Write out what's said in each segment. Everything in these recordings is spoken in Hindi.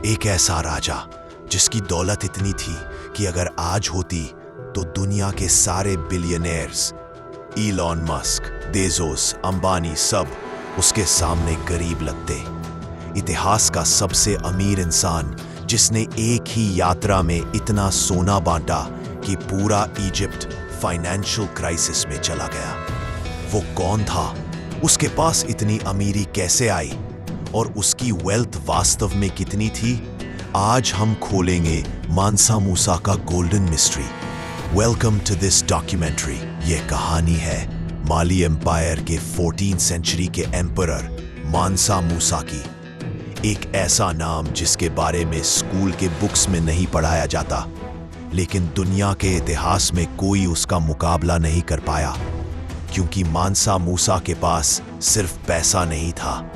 एक ऐसा राजा जिसकी दौलत इतनी थी कि अगर आज होती तो दुनिया के सारे billionaires, Elon Musk, Bezos, Ambani सब उसके सामने गरीब लगते। इतिहास का सबसे अमीर इंसान जिसने एक ही यात्रा में इतना सोना बांटा कि पूरा इजिप्ट फाइनेंशियल क्राइसिस में चला गया। वो कौन था? उसके पास इतनी अमीरी कैसे आई? और उसकी वेल्थ वास्तव में कितनी थी? आज हम खोलेंगे मानसा मूसा का golden mystery. Welcome to this documentary. यह कहानी है माली एम्पायर के 14th सेंचुरी के एम्परर मानसा मूसा की। एक ऐसा नाम जिसके बारे में स्कूल के बुक्स में नहीं पढ़ाया जाता, लेकिन दुनिया के इतिहास में कोई उसका मुकाबला नहीं कर पाया, क्योंकि मानसा मूसा के पास सिर्फ पैसा नहीं था,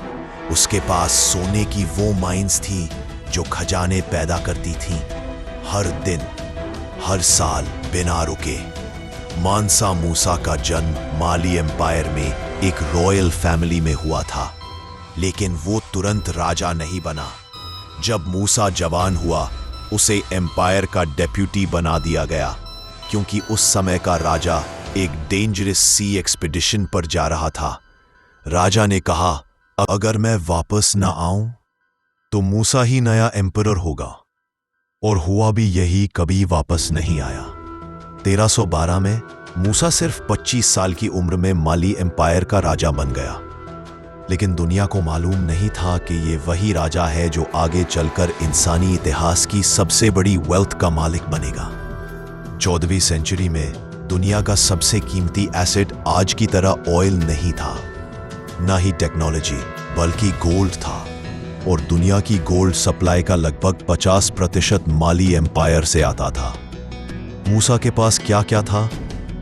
उसके पास सोने की वो माइंस थी जो खजाने पैदा करती थीं, हर दिन, हर साल, बिना रुके। मानसा मूसा का जन्म माली एम्पायर में एक रॉयल फैमिली में हुआ था, लेकिन वो तुरंत राजा नहीं बना। जब मूसा जवान हुआ, उसे एम्पायर का डेप्यूटी बना दिया गया, क्योंकि उस समय का राजा एक डेंजरस सी एक्सपीडिशन पर जा रहा था। राजा ने कहा, अगर मैं वापस ना आऊं तो मूसा ही नया एम्परर होगा। और हुआ भी यही, कभी वापस नहीं आया। 1312 में मूसा सिर्फ 25 साल की उम्र में माली एम्पायर का राजा बन गया, लेकिन दुनिया को मालूम नहीं था कि ये वही राजा है जो आगे चलकर इंसानी इतिहास की सबसे बड़ी वेल्थ का मालिक बनेगा। 14वीं सेंचुरी में दुनिया का सबसे कीमती एसेट आज की तरह ऑयल नहीं था, ना ही टेक्नोलॉजी, बल्कि गोल्ड था। और दुनिया की गोल्ड सप्लाई का लगभग 50% माली एम्पायर से आता था। मूसा के पास क्या क्या था?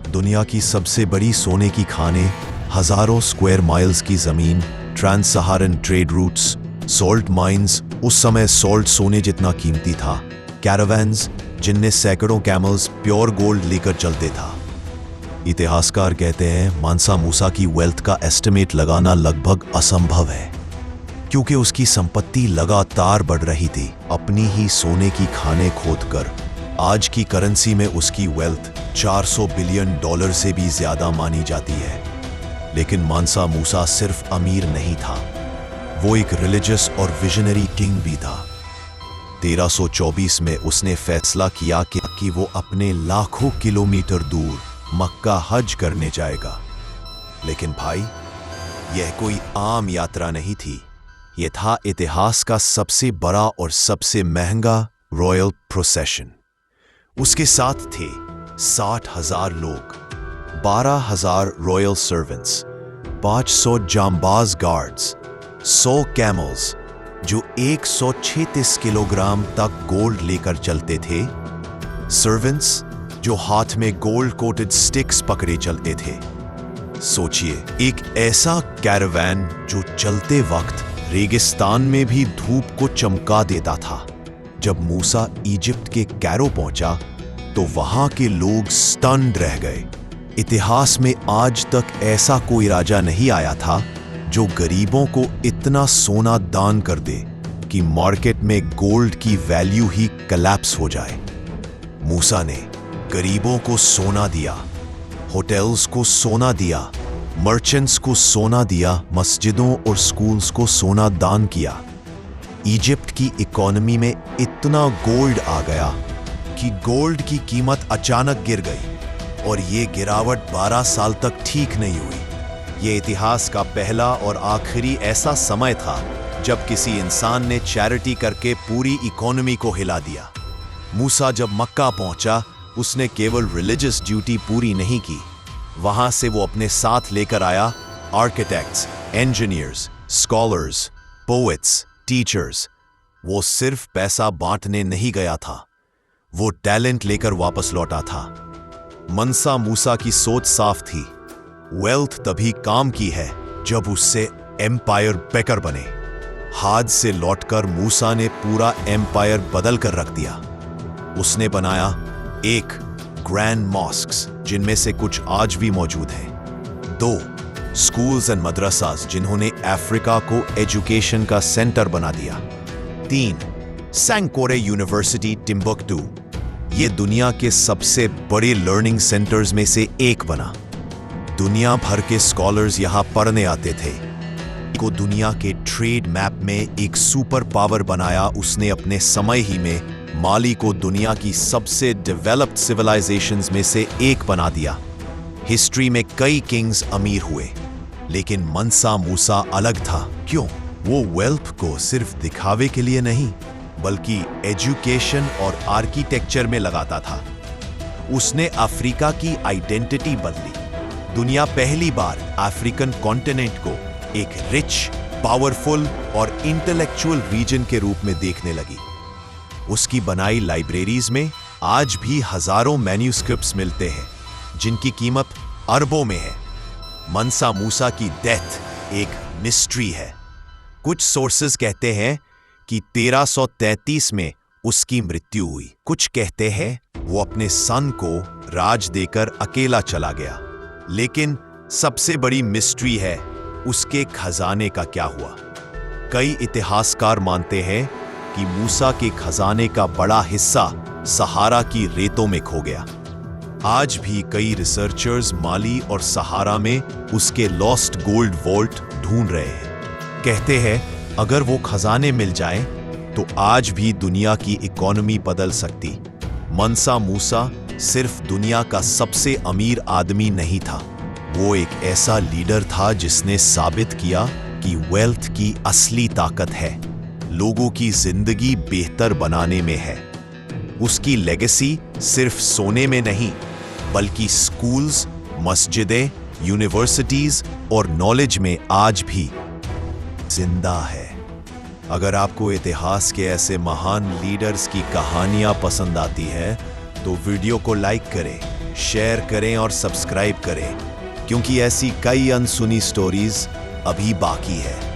दुनिया की सबसे बड़ी सोने की खानें, हजारों स्क्वायर माइल्स की जमीन, trans Saharan trade routes, salt mines, उस समय सॉल्ट सोने जितना कीमती था, कैरावैन्स जिनमें सैकड़ों कैमल्स प्योर गोल्ड लेकर चलते था। इतिहासकार कहते हैं मानसा मूसा की वेल्थ का एस्टिमेट लगाना लगभग असंभव है, क्योंकि उसकी संपत्ति लगातार बढ़ रही थी। अपनी ही सोने की खानें खोदकर आज की करेंसी में उसकी वेल्थ $400 बिलियन से भी ज्यादा मानी जाती है। लेकिन मानसा मूसा सिर्फ अमीर नहीं था, वो एक रिलीजियस और विजनरी किंग भी था। 1324 में उसने फैसला किया कि वो अपने लाखों किलोमीटर दूर मक्का हज करने जाएगा। लेकिन भाई, यह कोई आम यात्रा नहीं थी, यह था इतिहास का सबसे बड़ा और सबसे महंगा रॉयल प्रोसेशन। उसके साथ थे 60,000 लोग, 12,000 रॉयल सर्वेंट्स, 500 जांबाज गार्ड्स, 100 कैमल्स जो 136 किलोग्राम तक गोल्ड लेकर चलते थे, सर्वेंट्स जो हाथ में गोल्ड कोटेड स्टिक्स पकड़े चलते थे। सोचिए, एक ऐसा कैरावैन जो चलते वक्त रेगिस्तान में भी धूप को चमका देता था। जब मूसा इजिप्ट के कैरो पहुंचा तो वहां के लोग स्टन्ड रह गए। इतिहास में आज तक ऐसा कोई राजा नहीं आया था जो गरीबों को इतना सोना दान कर दे कि मार्केट में गोल्ड की वैल्यू ही कोलैप्स हो जाए। मूसा ने गरीबों को सोना दिया, होटल्स को सोना दिया, मर्चेंट्स को सोना दिया, मस्जिदों और स्कूल्स को सोना दान किया। इजिप्ट की इकोनॉमी में इतना गोल्ड आ गया कि गोल्ड की कीमत अचानक गिर गई, और ये गिरावट 12 साल तक ठीक नहीं हुई। ये इतिहास का पहला और आखिरी ऐसा समय था जब किसी इंसान ने चैरिटी करके पूरी इकोनॉमी को हिला दिया। मूसा जब मक्का पहुंचा, उसने केवल रिलीजियस ड्यूटी पूरी नहीं की, वहां से वो अपने साथ लेकर आया architects, engineers, scholars, poets, teachers. वो सिर्फ पैसा बांटने नहीं गया था, वो टैलेंट लेकर वापस लौटा था। मानसा मूसा की सोच साफ थी, वेल्थ तभी काम की है जब उससे एम्पायर बेकर बने। हाथ से लौटकर मूसा ने पूरा एम्पायर बदल कर रख दिया। उसने बनाया एक ग्रैंड मॉस्क्स, जिनमें से कुछ आज भी मौजूद हैं, 2 स्कूल्स एंड मदरसास जिन्होंने अफ्रीका को एजुकेशन का सेंटर बना दिया, 3 सैंकोरे यूनिवर्सिटी टिम्बुक्टू ये दुनिया के सबसे बड़े लर्निंग सेंटर्स में से एक बना। दुनिया भर के स्कॉलर्स यहां पढ़ने आते थे। को दुनिया के ट्रेड मैप में एक सुपर पावर बनाया उसने अपने समय ही में। माली को दुनिया की सबसे डेवलप्ड सिविलाइजेशंस में से एक बना दिया। हिस्ट्री में कई किंग्स अमीर हुए, लेकिन मंसा मूसा अलग था। क्यों? वो वेल्थ को सिर्फ दिखावे के लिए नहीं, बल्कि एजुकेशन और आर्किटेक्चर में लगाता था। उसने अफ्रीका की आइडेंटिटी बदली। दुनिया पहली बार अफ्रीकन कॉन्टिनेंट को एक रिच, पावरफुल और इंटेलेक्चुअल रीजन के रूप में देखने लगी। उसकी बनाई लाइब्रेरीज में आज भी हजारों मैन्यूस्क्रिप्ट्स मिलते हैं, जिनकी कीमत अरबों में है। मंसा मूसा की डेथ एक मिस्ट्री है। कुछ सोर्सेस कहते हैं कि 1333 में उसकी मृत्यु हुई। कुछ कहते हैं वो अपने सन को राज देकर अकेला चला गया। लेकिन सबसे बड़ी मिस्ट्री है उसके खजाने का क्या हुआ। कई इतिहासकार मानते हैं कि मूसा के खजाने का बड़ा हिस्सा सहारा की रेतों में खो गया। आज भी कई रिसर्चर्स माली और सहारा में उसके लॉस्ट गोल्ड वॉल्ट ढूंढ रहे हैं। कहते हैं अगर वो खजाने मिल जाएं, तो आज भी दुनिया की इकोनॉमी बदल सकती। मंसा मूसा सिर्फ दुनिया का सबसे अमीर आदमी नहीं था, वो एक ऐसा लीडर था जिसने साबित किया कि वेल्थ की असली ताकत है लोगों की जिंदगी बेहतर बनाने में है। उसकी लेगेसी सिर्फ सोने में नहीं, बल्कि स्कूल्स, मस्जिदें, यूनिवर्सिटीज और नॉलेज में आज भी जिंदा है। अगर आपको इतिहास के ऐसे महान लीडर्स की कहानियां पसंद आती है तो वीडियो को लाइक करें, शेयर करें और सब्सक्राइब करें, क्योंकि ऐसी कई अनसुनी स्टोरीज अभी बाकी है।